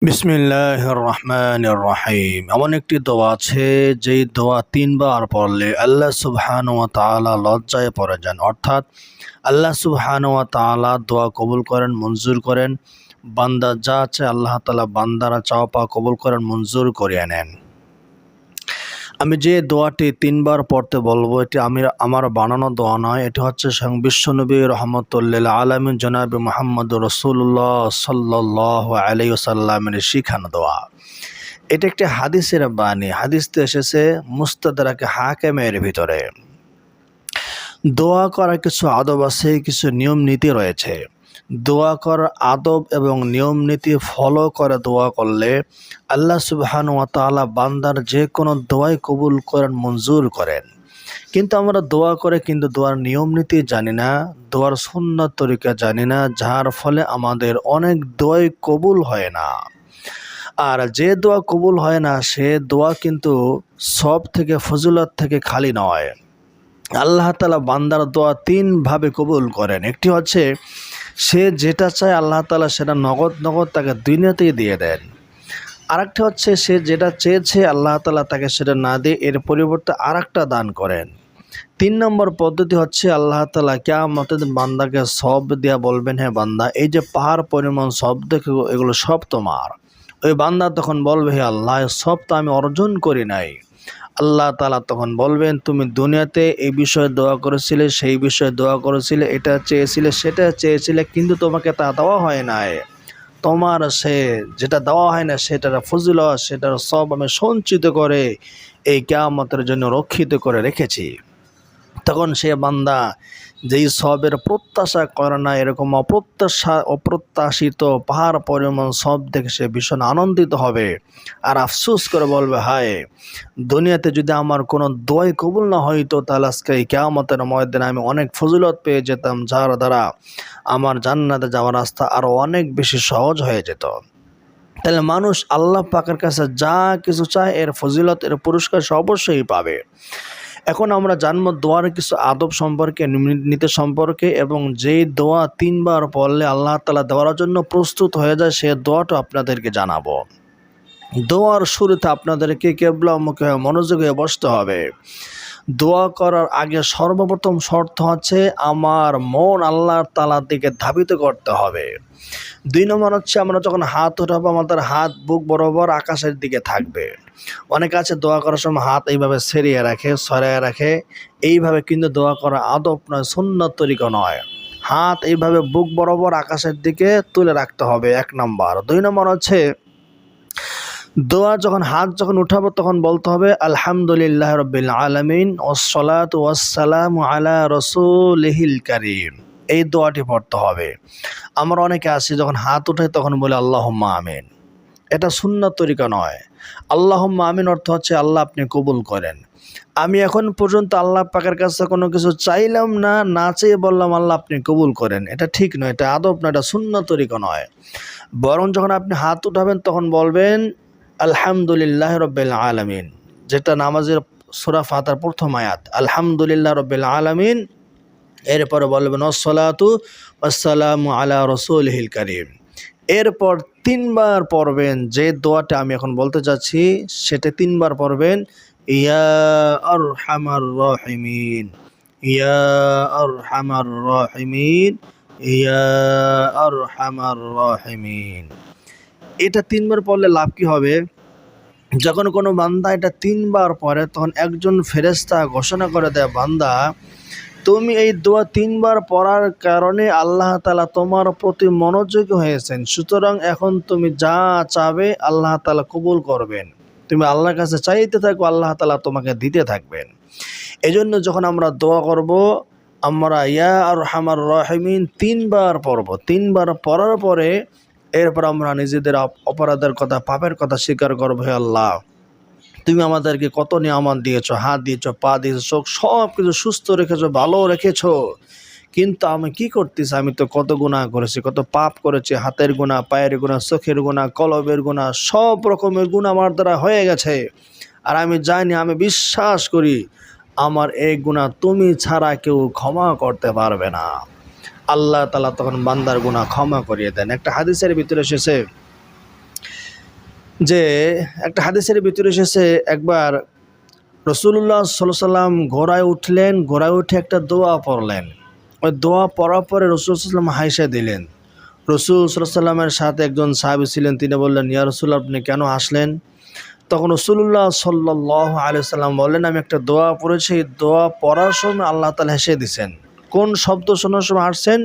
বিসমিল্লাহির রহমানির রহিম। এমন একটি দোয়া আছে যেই দোয়া তিনবার পড়লে আল্লাহ সুবহানাহু ওয়া তাআলা লজ্জায় পড়ে যান, অর্থাৎ আল্লাহ সুবহানাহু ওয়া তাআলা দোয়া কবুল করেন, মঞ্জুর করেন। বান্দা যা চায় আল্লাহ তাআলা বান্দারা চাওয়া পাওয়া কবুল করেন, মঞ্জুর করিয়ে নেন। আমি যে দোয়াটি তিনবার পড়তে বলবো, এটি আমার বানানো দোয়া নয়। এটি হচ্ছে স্বয়ং বিশ্বনবী রহমতুল্লিল আলামিন জনাবে মুহাম্মদুর রাসূলুল্লাহ সাল্লাল্লাহু আলাইহি ওয়াসাল্লামের শিখানো দোয়া। এটা একটি হাদিসের বাণী। হাদিসতে এসেছে মুস্তাদরাকে হাকিমের ভিতরে। দোয়া করার কিছু আদব আছে, কিছু নিয়ম নীতি রয়েছে। দোয়া করার আদব এবং নিয়ম নীতি ফলো করে দোয়া করলে আল্লাহ সুবহানাহু ওয়া তাআলা বান্দার যে কোনো দোয়াই কবুল করেন, মঞ্জুর করেন। কিন্তু আমরা দোয়া করে কিন্তু দোয়ার নিয়ম নীতি জানি না, দোয়ার সুন্নাত তরিকা জানি না, যার ফলে আমাদের অনেক দোয়াই কবুল হয় না। আর যে দোয়া কবুল হয় না সে দোয়া কিন্তু সব থেকে ফজিলত থেকে খালি নয়। আল্লাহ তাআলা বান্দার দোয়া তিনভাবে কবুল করেন। একটি হচ্ছে সে যেটা চায় আল্লাহ তাআলা সেটা নগদ তাকে দুনিয়াতেই দিয়ে দেন। আরেকটা হচ্ছে সে যেটা চেয়েছে আল্লাহ তাআলা তাকে সেটা না দিয়ে এর পরিবর্তে আরেকটা দান করেন। ৩ নম্বর পদ্ধতি হচ্ছে আল্লাহ তাআলা কিয়ামতের দিন বান্দাকে সব দিয়া বলবেন, হে বান্দা, এই যে পাহাড় পরিমাণ সব দেখো এগুলো সব তোমার। ওই বান্দা তখন বলবে, হে আল্লাহ, সব তো আমি অর্জন করি নাই। আল্লাহ তাআলা তখন বলবেন, তুমি দুনিয়াতে এই বিষয়ে দোয়া করেছিলে, সেই বিষয়ে দোয়া করেছিলে, এটা চেয়েছিলে, সেটা চেয়েছিলে, কিন্তু তোমাকে তা দেওয়া হয় নাই। তোমার সে যেটা দেওয়া হয় না সেটার ফজিলত, সেটার সব আমি সঞ্চিত করে এই কিয়ামতের জন্য রক্ষিত করে রেখেছি। তখন সে বান্দা যেই সবের প্রত্যাশা করে না, এরকম অপ্রত্যাশিত পাহাড় পরিমাণ সব দেখে সে ভীষণ আনন্দিত হবে আর আফসোস করে বলবে, হায়, দুনিয়াতে যদি আমার কোনো দোয়াই কবুল না হইতো তাহলে আজকে এই কিয়ামতের ময়দানে আমি অনেক ফজিলত পেয়ে যেতাম, যার দ্বারা আমার জান্নাতে যাওয়ার রাস্তা আরও অনেক বেশি সহজ হয়ে যেত। তাহলে মানুষ আল্লাহ পাকের কাছে যা কিছু চায় এর ফজিলত, এর পুরস্কার সে অবশ্যই পাবে। এখন আমরা জানবো দোয়ার কিছু আদব সম্পর্কে, নীতি সম্পর্কে, এবং যেই দোয়া তিনবার পড়লে আল্লাহ তাআলা দেওয়ার জন্য প্রস্তুত হয়ে যায় সে দোয়াটা আপনাদেরকে জানাবো। দোয়ার শুরুতে আপনাদেরকে কিবলামুখে মনোযোগ হয়ে বসতে হবে। দোয়া করার আগে সর্বপ্রথম শর্ত হচ্ছে আমার মন আল্লাহ তাআলার দিকে ধাবিত করতে হবে। ২ নম্বর হচ্ছে আমরা যখন হাত উঠাবো আমাদের হাত বুক বরাবর আকাশের দিকে থাকবে। অনেকে আছে দোয়া করার সময় হাত এইভাবে ছড়িয়ে রাখে, সরাইয়া রাখে। এইভাবে কিন্তু দোয়া করা আদব নয়, সুন্নাত তরিকা নয়। হাত এইভাবে বুক বরাবর আকাশের দিকে তুলে রাখতে হবে, ১ নম্বর। ২ নম্বর হচ্ছে দোয়া হাত যখন উঠাবো তখন বলতে হবে আলহামদুলিল্লাহ রাব্বিল আলামিন ওয়াসসালাতু ওয়াসসালামু আলা রাসূলিহিল কারীম। এই দোয়াটি পড়তে হবে। আমরা অনেকে আছি যখন হাত উঠাই তখন বলি আল্লাহুম্মা আমিন। এটা সুন্নাত তরিকা নয়। আল্লাহুম্মা আমিন অর্থ হচ্ছে আল্লাহ আপনি কবুল করেন। আমি এখন পর্যন্ত আল্লাহ পাকের কাছে কোনো কিছু চাইলাম না, না চেয়ে বললাম আল্লাহ আপনি কবুল করেন। এটা ঠিক নয়, এটা আদব নয়, এটা সুন্নাত তরিকা নয়। বরং যখন আপনি হাত উঠাবেন তখন বলবেন আলহামদুলিল্লাহ রাব্বিল আলামিন, যেটা নামাজের সূরা ফাতিহার প্রথম আয়াত, আলহামদুলিল্লাহ রাব্বিল আলামিন। এরপরে বলবেন ওয়াসসালাতু ওয়াসসালামু আলা রাসূলিহিল কারীম। এরপর ৩ বার পড়বেন যে দোয়াটা আমি এখন বলতে যাচ্ছি, সেটা ৩ বার পড়বেন, ইয়া আরহামার রাহিমিন, ইয়া আরহামার রাহিমিন, ইয়া আরহামার রাহিমিন। এটা ৩ বার পড়লে লাভ কি হবে? যখন কোনো বান্দা এটা ৩ বার পড়ে তখন একজন ফেরেশতা ঘোষণা করে দেয়, বান্দা, তুমি এই দোয়া ৩ বার পড়ার কারণে আল্লাহ তাআলা তোমার প্রতি মনোযোগী হয়েছেন, সুতরাং এখন তুমি যা চাবে আল্লাহ তাআলা কবুল করবেন। তুমি আল্লাহর কাছে চাইতে থাকো, আল্লাহ তাআলা তোমাকে দিতে থাকবেন। এজন্য যখন আমরা দোয়া করব আমরা ইয়া আরহামার রাহিমিন ৩ বার পড়ব। ৩ বার পড়ার পরে এরপর আমরা নিজেদের অপরাধের কথা, পাপের কথা স্বীকার করবো, হে আল্লাহ, তুমি আমাদেরকে কত নিয়ামত দিয়েছো, হাত দিয়েছো, পা দিয়েছো, চোখ, সব কিছু সুস্থ রেখেছো, ভালো রেখেছো, কিন্তু আমি কি করতেছি? আমি তো কত গুনাহ করেছি, কত পাপ করেছি, হাতের গুনাহ, পায়ের গুনাহ, চোখের গুনাহ, কলবের গুনাহ, সব রকমের গুনাহ আমার দ্বারা হয়ে গেছে। আর আমি জানি, আমি বিশ্বাস করি আমার এই গুনাহ তুমি ছাড়া কেউ ক্ষমা করতে পারবে না। আল্লাহ তাআলা তখন বান্দার গুনাহ ক্ষমা করিয়ে দেন। একটা হাদিসের ভিতরে এসেছে যে একটা হাদিসের ভিতরে এসেছে, একবার রাসূলুল্লাহ সাল্লাল্লাহু আলাইহি সাল্লাম ঘোড়ায় উঠলেন, ঘোড়ায় উঠে একটা দোয়া পড়লেন। ওই দোয়া পড়ার পরে রাসূল সাল্লাল্লাহু আলাইহি সাল্লাম হাসে দিলেন। রাসূল সাল্লাল্লাহু আলাইহি সাল্লামের সাথে একজন সাহাবী ছিলেন, তিনি বললেন, ইয়া রাসূলুল্লাহ, আপনি কেন হাসলেন? তখন রাসূলুল্লাহ সাল্লাল্লাহু আলাইহি সাল্লাম বললেন, আমি একটা দোয়া পড়েছি, এই দোয়া পড়ার সময় আল্লাহ তাআলা হেসে দিয়েছেন। কোন শব্দ শোনার সময় হাসছেন?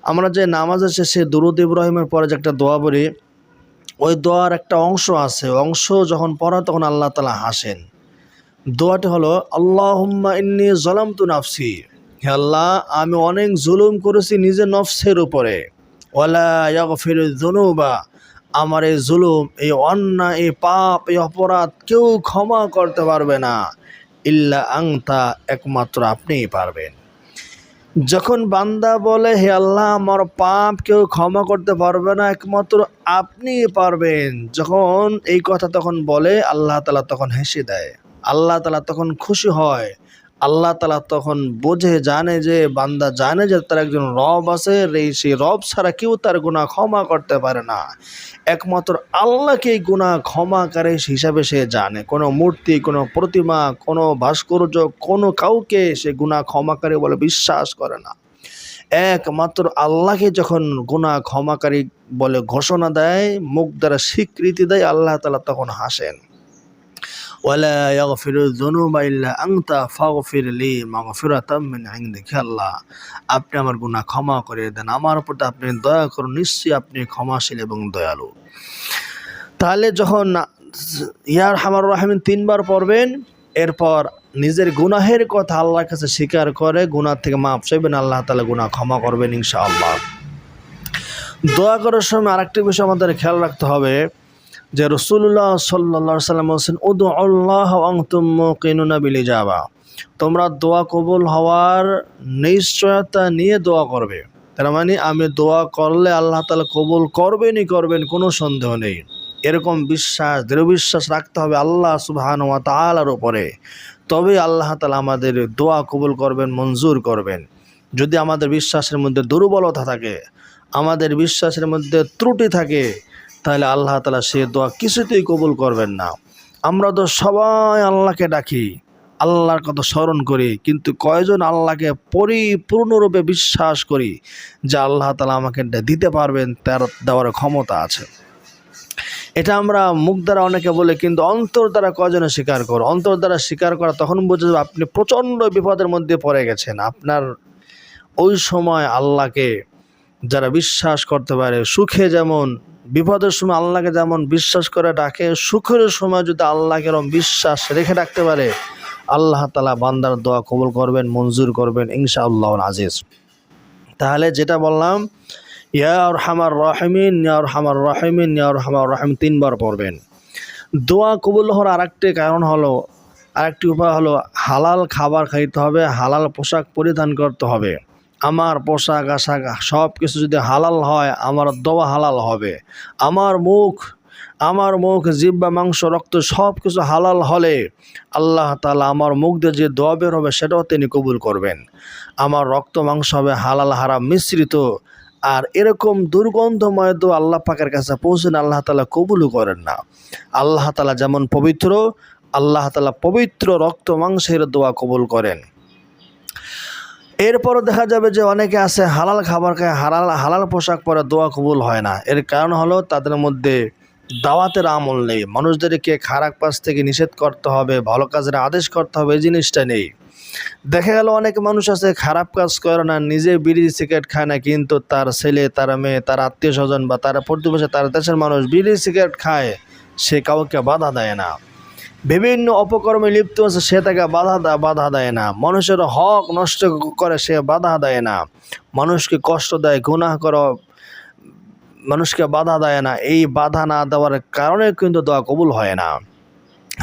আমরা যে নামাজে শেষে দুরূদ ইব্রাহিমের পরে যে একটা দোয়া পড়ি, ওই দোয়ার একটা অংশ আছে, অংশ যখন পড়া তখন আল্লাহ তাআলা হাসেন। দোয়াটি হলো, আল্লাহুম্মা ইন্নী যালামতু নাফসি, হে আল্লাহ, আমি অনেক জুলুম করেছি নিজের নফসের উপরে, ওয়ালা ইয়াগফিরুয যুনুবা, আমার এই জুলুম, এই অন্যায়, এই পাপ, এই অপরাধ কেউ ক্ষমা করতে পারবে না ইল্লা আনতা, একমাত্র আপনিই পারবেন। যখন বান্দা বলে, হে আল্লাহ, আমার পাপ কেউ ক্ষমা করতে পারবে না, একমাত্র আপনিই পারবেন, যখন এই কথা তখন বলে, আল্লাহ তাআলা তখন হেসে দেয়, আল্লাহ তাআলা তখন খুশি হয়। আল্লাহ তাআলা তখন বোঝে, জানে যে বান্দা জানে যে তার একজন রব আছে, সেই রব ছাড়া কেউ তার গুনাহ ক্ষমা করতে পারে না, একমাত্র আল্লাহকে গুনাহ ক্ষমাকারী হিসাবে সে জানে। কোনো মূর্তি, কোনো প্রতিমা, কোনো ভাস্কর্য, কোনো কাউকে সে গুনাহ ক্ষমাকারী বলে বিশ্বাস করে না। একমাত্র আল্লাহকে যখন গুনাহ ক্ষমাকারী বলে ঘোষণা দেয়, মুখ দ্বারা স্বীকৃতি দেয়, আল্লাহ তাআলা তখন হাসেন। ওয়ালা ইয়াগফিরুয যুনুবা ইল্লা আনতা ফাগফির লি মাগফিরাতাম মিন ইনদিক, আল্লাহ, আপনি আমার গুনাহ ক্ষমা করে দেন, আমার উপর আপনি দয়া করুন, নিশ্চয়ই আপনি ক্ষমাশীল এবং দয়ালু। তাহলে যখন ইয়া আরহামার রাহিমিন 3 বার পড়বেন, এরপর নিজের গুনাহের কথা আল্লাহর কাছে স্বীকার করে গুনাহ থেকে মাফ চাইবেন, আল্লাহ তাআলা গুনাহ ক্ষমা করবেন ইনশাআল্লাহ। দোয়া করার সময় আরেকটি বিষয় আমাদের খেয়াল রাখতে হবে যে রাসূলুল্লাহ সাল্লাল্লাহু আলাইহি সাল্লাম বলেছেন, উদউল্লাহ ওয়া আনতুম মুকিনুনা বিল ইজাবা, তোমরা দোয়া কবুল হওয়ার নিশ্চয়তা নিয়ে দোয়া করবে। তার মানে আমি দোয়া করলে আল্লাহ তাআলা কবুল করবেনই করবেন, কোনো সন্দেহ নেই। এরকম বিশ্বাস, দৃঢ় বিশ্বাস রাখতে হবে আল্লাহ সুবহানাহু ওয়া তাআলার উপরে, তবে আল্লাহ তাআলা আমাদের দোয়া কবুল করবেন, মঞ্জুর করবেন। যদি আমাদের বিশ্বাসের মধ্যে দুর্বলতা থাকে, আমাদের বিশ্বাসের মধ্যে ত্রুটি থাকে, তাহলে আল্লাহ তাআলা সে দোয়া কিছুতেই কবুল করবেন না। আমরা তো সবাই আল্লাহকে ডাকি, আল্লাহর কথা স্মরণ করি, কিন্তু কয়জন আল্লাহকে পরিপূর্ণরূপে বিশ্বাস করি যে আল্লাহ তাআলা আমাকে দিতে পারবেন, তার দেওয়ার ক্ষমতা আছে। এটা আমরা মুখ দ্বারা অনেকে বলে, কিন্তু অন্তর দ্বারা কয়জনে স্বীকার করো? অন্তর দ্বারা স্বীকার করা তখন বোঝা যাবে আপনি প্রচণ্ড বিপদের মধ্যে পড়ে গেছেন। আপনার ওই সময় আল্লাহকে যারা বিশ্বাস করতে পারে, সুখে যেমন, বিপদের সময় আল্লাহকে যেমন বিশ্বাস করে ডাকে, সুখের সময় যদি আল্লাহকে এরকম বিশ্বাস রেখে ডাকতে পারে, আল্লাহ তাআলা বান্দার দোয়া কবুল করবেন, মঞ্জুর করবেন ইনশাআল্লাহুল আজিজ। তাহলে যেটা বললাম, ইয়া আরহামার রাহিমিন, ইয়া আরহামার রাহিমিন, ইয়া আরহামার রাহিম 3 বার পড়বেন। দোয়া কবুল হওয়ার আরেকটি কারণ হলো, আরেকটি উপায় হলো, হালাল খাবার খাইতে হবে, হালাল পোশাক পরিধান করতে হবে। আমার পোশাক আশাক সব কিছু যদি হালাল হয়, আমার দোয়া হালাল হবে। আমার মুখ, জিহ্বা, মাংস, রক্ত সব কিছু হালাল হলে আল্লাহ তাআলা আমার মুখ দিয়ে যে দোয়া বের হবে সেটাও তিনি কবুল করবেন। আমার রক্ত মাংস হবে হালাল হারাম মিশ্রিত, আর এরকম দুর্গন্ধময় দোয়া আল্লাহ পাকের কাছে পৌঁছেন আল্লাহ তাআলা কবুলও করেন না। আল্লাহ তাআলা যেমন পবিত্র, আল্লাহ তাআলা পবিত্র রক্ত মাংসের দোয়া কবুল করেন। এরপরও দেখা যাবে যে অনেকে আছে হালাল খাবার খায়, হালাল পোশাক পরে দোয়া কবুল হয় না। এর কারণ হলো তাদের মধ্যে দাওয়াতের আমল নেই। মানুষদেরকে খারাপ কাজ থেকে নিষেধ করতে হবে, ভালো কাজের আদেশ করতে হবে, এই জিনিসটা নেই। দেখা গেল অনেক মানুষ আছে খারাপ কাজ করে না, নিজে বিড়ি সিগারেট খায় না, কিন্তু তার ছেলে, তার মেয়ে, তার আত্মীয় স্বজন বা তার প্রতিবেশী, তার দেশের মানুষ বিড়ি সিগারেট খায়, সে কাউকে বাধা দেয় না। বিভিন্ন অপকর্মে লিপ্ত আছে, সে তাকে বাধা দেয় না। মানুষের হক নষ্ট করে, সে বাধা দেয় না। মানুষকে কষ্ট দেয়, গুনাহ করে, মানুষকে বাধা দেয় না। এই বাধা না দেওয়ার কারণে কিন্তু দোয়া কবুল হয় না।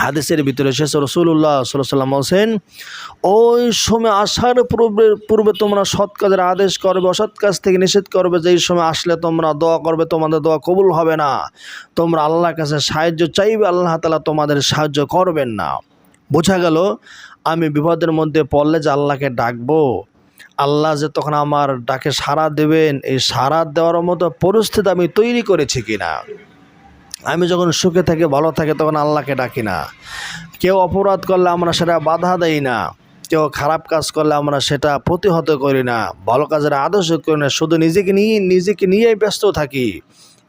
হাদিসের ভিতরে এসেছে রাসূলুল্লাহ সাল্লাল্লাহু আলাইহি ওয়াসাল্লাম বলেন, ওই সময় আসার পূর্বে তোমরা সৎ কাজের আদেশ করবে, অসৎ কাজ থেকে নিষেধ করবে। যেই সময় আসলে তোমরা দোয়া করবে, তোমাদের দোয়া কবুল হবে না। তোমরা আল্লাহর কাছে সাহায্য চাইবে, আল্লাহ তাআলা তোমাদের সাহায্য করবেন না। বোঝা গেল আমি বিপদের মধ্যে পড়লে যে আল্লাহকে ডাকবো, আল্লাহ যে তখন আমার ডাকে সাড়া দেবেন, এই সাড়া দেওয়ার মতো পরিস্থিতি আমি তৈরি করেছি কিনা। আমি যখন সুখে থাকি ভালো থাকি তখন আল্লাহকে ডাকি না। কেউ অপরাধ করলে আমরা সেটা বাধা দেই না, কেউ খারাপ কাজ করলে আমরা সেটা প্রতিহত করি না, ভালো কাজের আদর্শ করি না, শুধু নিজেকে নিয়েই ব্যস্ত থাকি।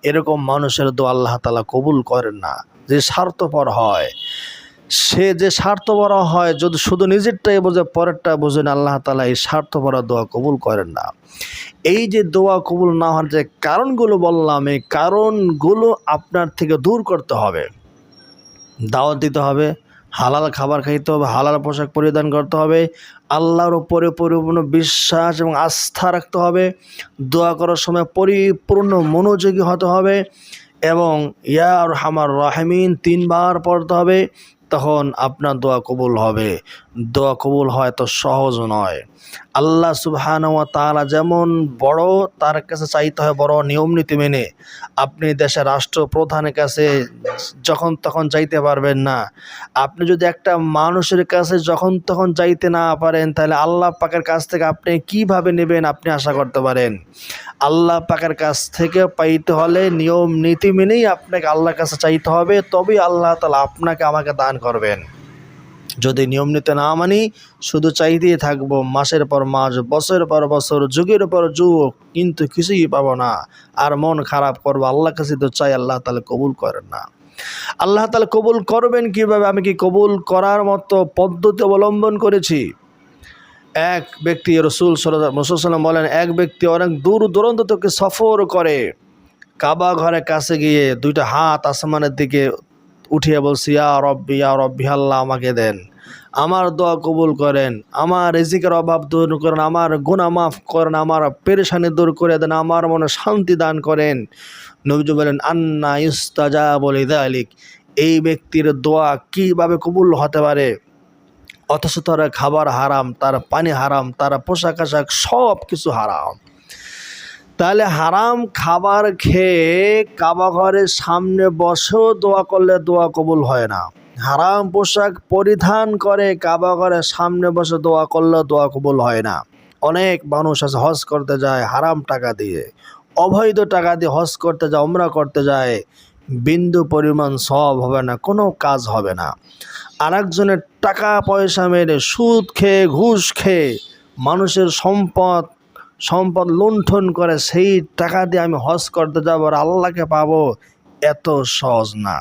এরকম মানুষের দোয়া আল্লাহ তাআলা কবুল করেন না। যে স্বার্থপর হয়, সে যে স্বার্থপর হয়, যদি শুধু নিজেরটাই বোঝে পরেরটা বোঝে না, আল্লাহ তাআলা এই স্বার্থপর দোয়া কবুল করেন না। এই যে দোয়া কবুল না হওয়ার যে কারণগুলো বললাম, এই কারণগুলো আপনার থেকে দূর করতে হবে। দাওয়াত দিতে হবে, হালাল খাবার খাইতে হবে, হালাল পোশাক পরিধান করতে হবে, আল্লাহর উপরে পরিপূর্ণ বিশ্বাস এবং আস্থা রাখতে হবে, দোয়া করার সময় পরিপূর্ণ মনোযোগী হতে হবে এবং ইয়া আরহামার রাহিমিন 3 বার পড়তে হবে। তখন আপনার দোয়া কবুল হবে। দোয়া কবুল হয় তো সহজ নয়। আল্লাহ সুবহানাহু ওয়া তাআলা যেমন বড়, তার কাছে চাইতে হয় বড় নিয়ম নীতি মেনে। আপনি দেশের রাষ্ট্রপ্রধানের কাছে যখন তখন চাইতে পারবেন না। আপনি যদি একটা মানুষের কাছে যখন তখন চাইতে না পারেন, তাহলে আল্লাহ পাকের কাছ থেকে আপনি কিভাবে নেবেন আপনি আশা করতে পারেন? আল্লাহ পাকের কাছ থেকে পাইতে হলে নিয়ম নীতি মেনেই আপনাকে আল্লাহর কাছে চাইতে হবে, তবেই আল্লাহ তাআলা আপনাকে আমাকে দান করবেন। যদি নিয়ম নীতি না মানি, শুধু চাইতেই থাকবো মাসের পর মাস, বছরের পর বছর, যুগের পর যুগ, কিন্তু কিছুই পাবো না, আর মন খারাপ করবো। আল্লাহর কাছে তো চাই, আল্লাহ তাআলা কবুল করেন না। আল্লাহ তাআলা কবুল করবেন কিভাবে? আমি কি কবুল করার মতো পদ্ধতি অবলম্বন করেছি? এক ব্যক্তি, রাসূল সাল্লাল্লাহু আলাইহি ওয়াসাল্লাম বলেন, এক ব্যক্তি অনেক দূর দূরান্ত থেকে সফর করে কাবা ঘরের কাছে গিয়ে 2টা হাত আসমানের দিকে উঠিয়ে বলছি, ইয়া রব্বি, ইয়া রব্বি, আল্লাহ আমাকে দেন, আমার দোয়া কবুল করেন, আমার রিজিকের অভাব দূর করেন, আমার গুনাহ মাফ করেন, আমার পেরেশানি দূর করে দেন, আমার মনে শান্তি দান করেন। নবীজি বলেন, আন্না ইউস্তাজাবু লিযালিক, এই ব্যক্তির দোয়া কিভাবে কবুল হতে পারে? অথচ তার খাবার হারাম, তার পানি হারাম, তার পোশাক আশাক সব কিছু হারাম। তাহলে হারাম খাবার খেয়ে কাবা ঘরের সামনে বসেও দোয়া করলে দোয়া কবুল হয় না। হারাম পোশাক পরিধান করে কাবা ঘরের সামনে বসে দোয়া করলে দোয়া কবুল হয় না। অনেক মানুষ আছে হজ করতে যায় হারাম টাকা দিয়ে, অবৈধ টাকা দিয়ে হজ করতে যায়, উমরা করতে যায়, বিন্দু পরিমাণ সওয়াব হবে না, কোনো কাজ হবে না। আরেকজনের টাকা পয়সা মেরে, সুদ খেয়ে, ঘুষ খেয়ে মানুষের সম্পদ লুণ্ঠন করে সেই টাকা দিয়ে আমি হজ করতে যাবো আর আল্লাহকে পাবো, এত সহজ না।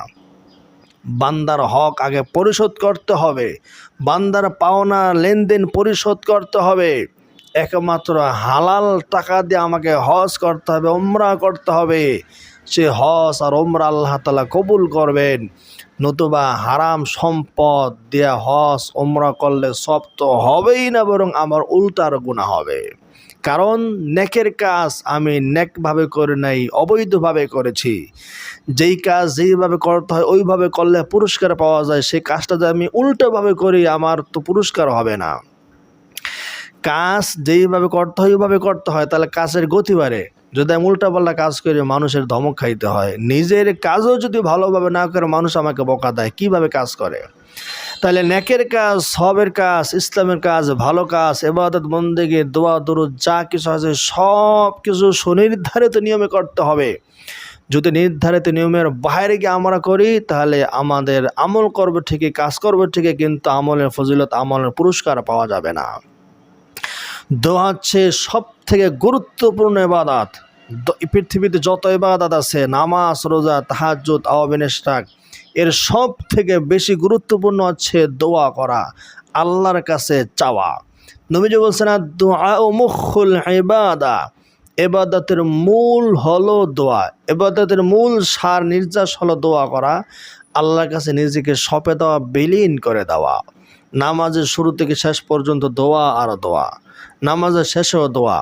বান্দার হক আগে পরিশোধ করতে হবে, বান্দার পাওনা লেনদেন পরিশোধ করতে হবে। একমাত্র হালাল টাকা দিয়ে আমাকে হজ করতে হবে, উমরা করতে হবে। সে হজ আর উমরা আল্লাহ তাআলা কবুল করবেন। নতুবা হারাম সম্পদ দিয়ে হজ উমরা করলে সব তো হবেই না, বরং আমার উল্টার গুনাহ হবে। কারণ নেকের কাজ আমি নেকভাবে করে নাই, অবৈধভাবে করেছি। যেই কাজ যেইভাবে করতে হয় ওইভাবে করলে পুরস্কার পাওয়া যায়, সেই কাজটা যদি আমি উল্টোভাবে করি আমার তো পুরস্কার হবে না। কাজ যেইভাবে করতে হয় ওইভাবে করতে হয়, তাহলে কাজের গতি বাড়ে। যদি আমি উল্টাপাল্টা কাজ করি মানুষের ধমক খাইতে হয়। নিজের কাজও যদি ভালোভাবে না করে মানুষ আমাকে বকা দেয়, কিভাবে কাজ করে? তাহলে নেকের কাজ, সবের কাজ, ইসলামের কাজ, ভালো কাজ, ইবাদত বন্দেগী, দোয়া দরুদ যা কিছু আছে সব কিছু সুনির্ধারিত নিয়মে করতে হবে। যদি নির্ধারিত নিয়মের বাইরে গিয়ে আমরা করি, তাহলে আমাদের আমল করবে ঠিকই, কাজ করবে ঠিকই, কিন্তু আমলের ফজিলত, আমলের পুরস্কার পাওয়া যাবে না। দোয়া হচ্ছে সব থেকে গুরুত্বপূর্ণ ইবাদত। পৃথিবীতে যত ইবাদত আছে, নামাজ, রোজা, তাহাজ্জুদ, আওয়াবিন ইশরাক, এর সব থেকে বেশি গুরুত্বপূর্ণ হচ্ছে দোয়া করা, আল্লাহর কাছে চাওয়া। নবীজি বলছেন, দুআউ মুখুল ইবাদা, ইবাদতের মূল হলো দোয়া। ইবাদতের মূল সার নির্যাস হলো দোয়া করা, আল্লাহর কাছে নিজেকে সঁপে দেওয়া, বিলীন করে দেওয়া। নামাজের শুরু থেকে শেষ পর্যন্ত দোয়া আর দোয়া, নামাজের শেষেও দোয়া।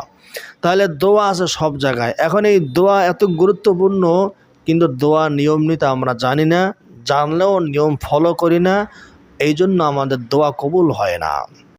তাহলে দোয়া আছে সব জায়গায়। এখন এই দোয়া এত গুরুত্বপূর্ণ, কিন্তু দোয়া নিয়ম নীতি আমরা জানি না, জানলেও নিয়ম ফলো করি না, এই জন্য আমাদের দোয়া কবুল হয় না।